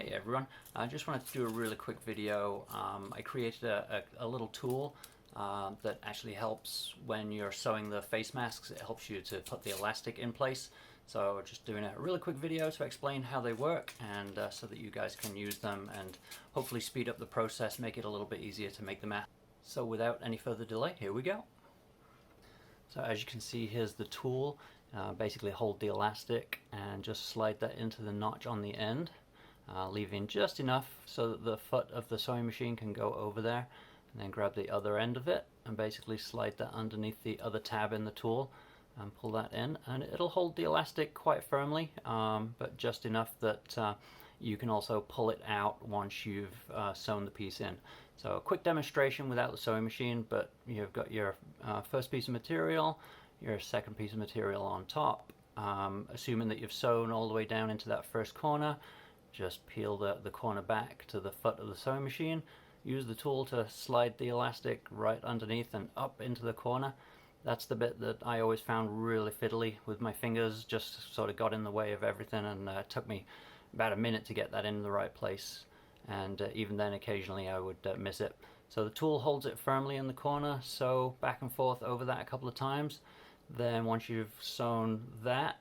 Hey everyone, I just wanted to do a really quick video. I created a little tool that actually helps when you're sewing the face masks. It helps you to put the elastic in place. So just doing a really quick video to explain how they work and so that you guys can use them and hopefully speed up the process, make it a little bit easier to make the mask. So without any further delay, here we go. So as you can see, here's the tool. Basically hold the elastic and just slide that into the notch on the end. Leaving just enough so that the foot of the sewing machine can go over there, and then grab the other end of it and basically slide that underneath the other tab in the tool and pull that in, and it'll hold the elastic quite firmly, but just enough that you can also pull it out once you've sewn the piece in. So a quick demonstration without the sewing machine, but you've got your first piece of material, your second piece of material on top. Assuming that you've sewn all the way down into that first corner, just peel the corner back to the foot of the sewing machine. Use the tool to slide the elastic right underneath and up into the corner. That's the bit that I always found really fiddly with my fingers, just sort of got in the way of everything, and it took me about a minute to get that in the right place, and even then occasionally I would miss it. So the tool holds it firmly in the corner, sew back and forth over that a couple of times. Then once you've sewn that,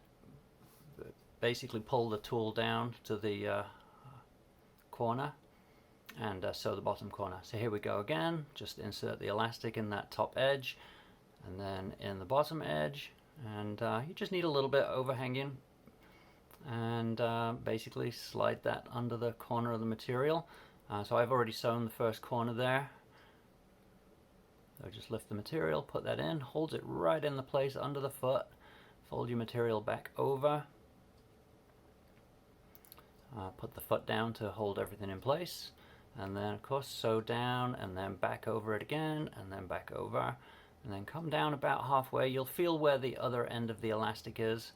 basically pull the tool down to the corner and sew the bottom corner. So here we go again, just insert the elastic in that top edge and then in the bottom edge, and you just need a little bit overhanging, and basically slide that under the corner of the material. So I've already sewn the first corner there. So just lift the material, put that in, holds it right in the place under the foot, fold your material back over. Put the foot down to hold everything in place, and then of course sew down and then back over it again and then back over, and then come down about halfway. You'll feel where the other end of the elastic is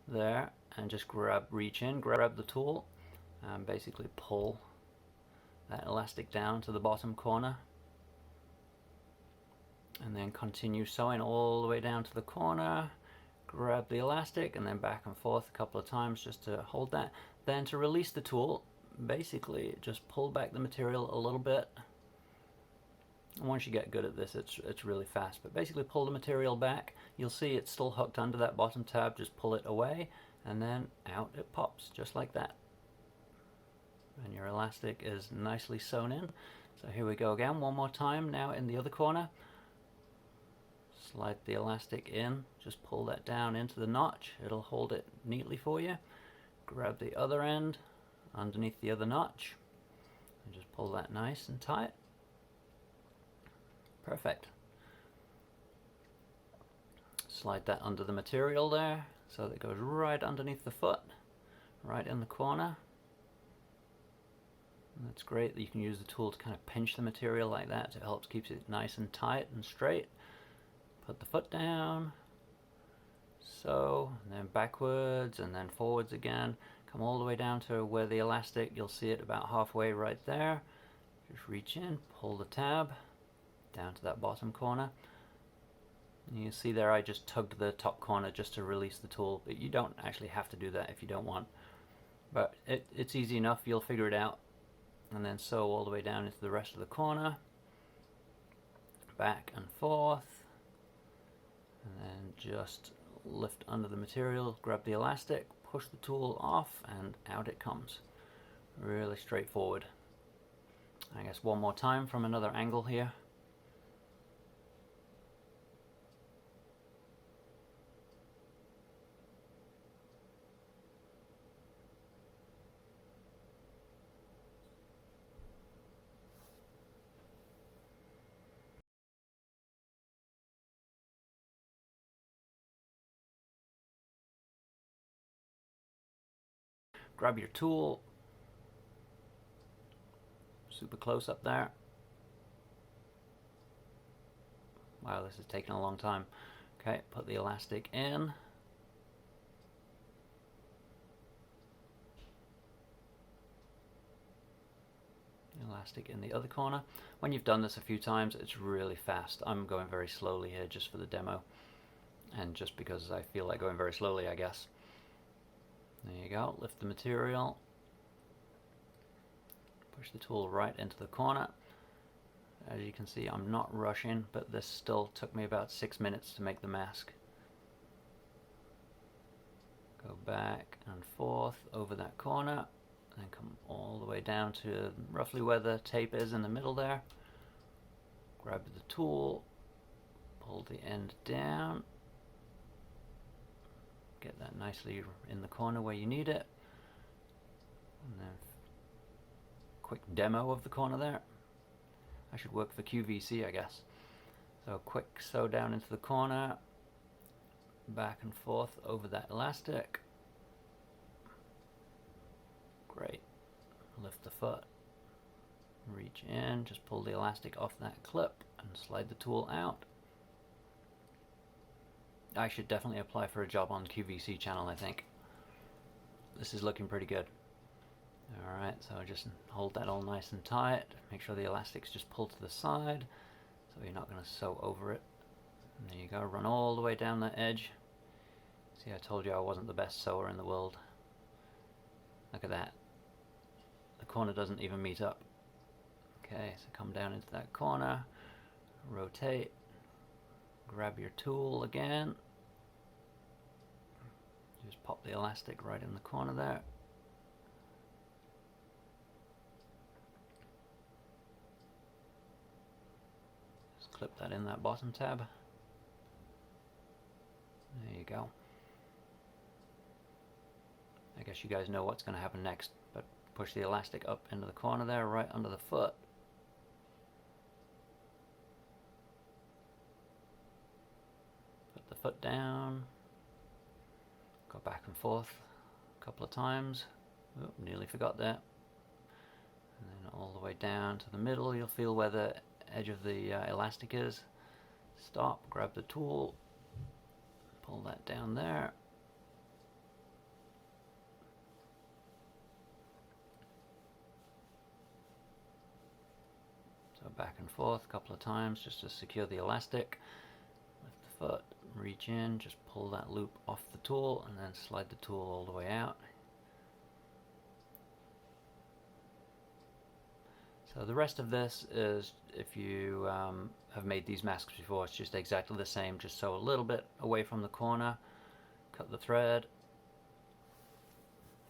there, and just reach in, grab the tool and basically pull that elastic down to the bottom corner, and then continue sewing all the way down to the corner. Grab the elastic and then back and forth a couple of times just to hold that. Then to release the tool, basically just pull back the material a little bit. And once you get good at this, it's really fast, but basically pull the material back. You'll see it's still hooked under that bottom tab. Just pull it away and then out it pops, just like that. And your elastic is nicely sewn in. So here we go again, one more time now in the other corner. Slide the elastic in, just pull that down into the notch. It'll hold it neatly for you. Grab the other end underneath the other notch and just pull that nice and tight. Perfect. Slide that under the material there so that it goes right underneath the foot, right in the corner. And that's great that you can use the tool to kind of pinch the material like that. It helps keep it nice and tight and straight. Put the foot down, sew, and then backwards and then forwards again. Come all the way down to where the elastic, you'll see it about halfway right there. Just reach in, pull the tab down to that bottom corner. And you see there I just tugged the top corner just to release the tool, but you don't actually have to do that if you don't want. But it's easy enough, you'll figure it out. And then sew all the way down into the rest of the corner. Back and forth. And then just lift under the material, grab the elastic, push the tool off, and out it comes. Really straightforward. I guess one more time from another angle here. Grab your tool, super close up there. Wow, this is taking a long time. Okay, put the elastic in. Elastic in the other corner. When you've done this a few times, it's really fast. I'm going very slowly here just for the demo, and just because I feel like going very slowly, I guess. There you go, lift the material, push the tool right into the corner. As you can see, I'm not rushing, but this still took me about 6 minutes to make the mask. Go back and forth over that corner, and then come all the way down to roughly where the tape is in the middle there. Grab the tool, pull the end down, get that nicely in the corner where you need it, and then quick demo of the corner there. I should work for QVC, I guess. So quick sew down into the corner, back and forth over that elastic. Great. Lift the foot, reach in, just pull the elastic off that clip and slide the tool out. I should definitely apply for a job on QVC channel, I think. This is looking pretty good. Alright, so just hold that all nice and tight. Make sure the elastic's just pulled to the side so you're not going to sew over it. And there you go, run all the way down that edge. See, I told you I wasn't the best sewer in the world. Look at that. The corner doesn't even meet up. Okay, so come down into that corner, rotate, grab your tool again. Just pop the elastic right in the corner there. Just clip that in that bottom tab. There you go. I guess you guys know what's going to happen next, but push the elastic up into the corner there, right under the foot. Put the foot down. Go back and forth a couple of times. Oh, nearly forgot that. And then all the way down to the middle, you'll feel where the edge of the elastic is. Stop, grab the tool, pull that down there. So back and forth a couple of times just to secure the elastic. Lift the foot, reach in, just pull that loop off the tool and then slide the tool all the way out. So the rest of this is, if you have made these masks before, it's just exactly the same. Just sew a little bit away from the corner, cut the thread,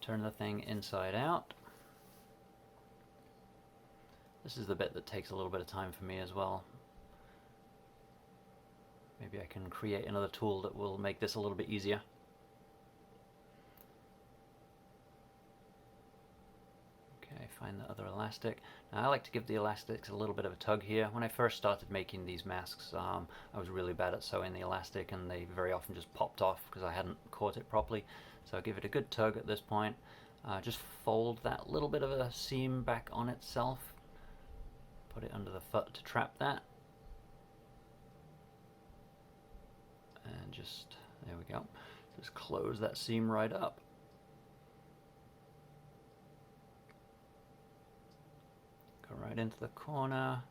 turn the thing inside out. This is the bit that takes a little bit of time for me as well. Maybe I can create another tool that will make this a little bit easier. Okay, find the other elastic. Now I like to give the elastics a little bit of a tug here. When I first started making these masks, I was really bad at sewing the elastic and they very often just popped off because I hadn't caught it properly. So I give it a good tug at this point. Just fold that little bit of a seam back on itself. Put it under the foot to trap that. And just, there we go. Just close that seam right up. Go right into the corner.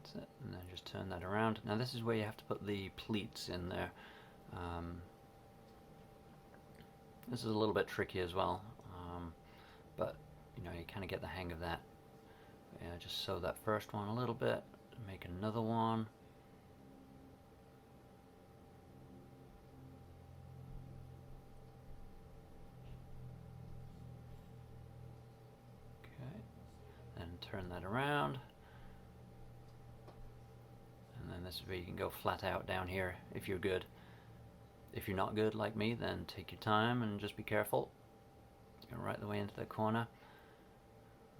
That's it. And then just turn that around. Now this is where you have to put the pleats in there. This is a little bit tricky as well. But you know, you kind of get the hang of that. Yeah, just sew that first one a little bit, make another one. Okay, then turn that around. And then this is where you can go flat out down here if you're good. If you're not good like me, then take your time and just be careful. Go right the way into the corner.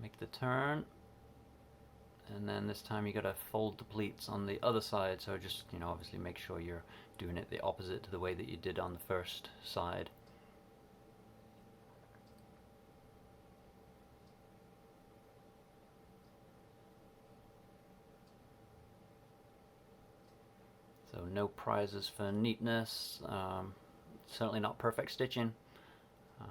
Make the turn. And then this time you gotta fold the pleats on the other side, so just, you know, obviously make sure you're doing it the opposite to the way that you did on the first side. So no prizes for neatness, certainly not perfect stitching.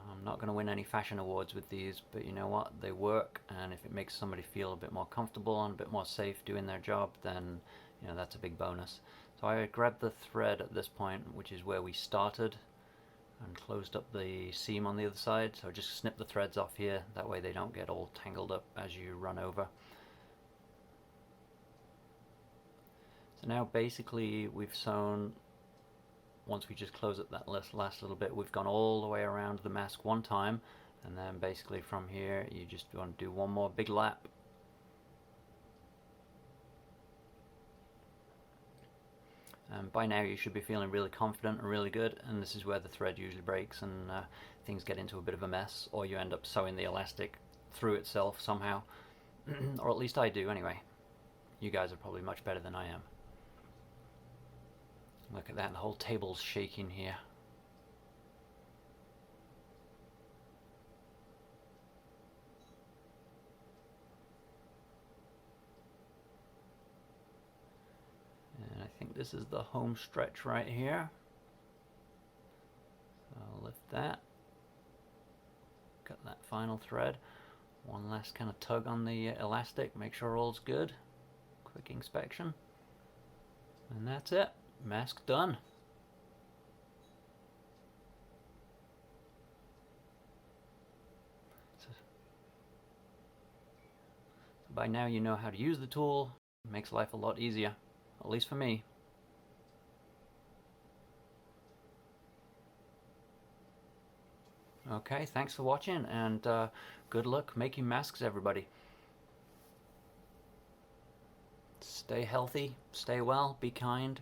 I'm not going to win any fashion awards with these, but you know what, they work, and if it makes somebody feel a bit more comfortable and a bit more safe doing their job, then you know, that's a big bonus. So I grabbed the thread at this point, which is where we started. and closed up the seam on the other side, so just snip the threads off here, that way they don't get all tangled up as you run over. So now basically we've sewn, once we just close up that last little bit, we've gone all the way around the mask one time, and then basically from here you just want to do one more big lap. And by now you should be feeling really confident and really good, and this is where the thread usually breaks and things get into a bit of a mess, or you end up sewing the elastic through itself somehow. Or at least I do anyway. You guys are probably much better than I am. Look at that, the whole table's shaking here. And I think this is the home stretch right here. So I'll lift that. Cut that final thread. One last kind of tug on the elastic, make sure all's good. Quick inspection. And that's it. Mask done. So by now you know how to use the tool. It makes life a lot easier, at least for me. Okay, thanks for watching, and good luck making masks, everybody. Stay healthy, stay well, be kind.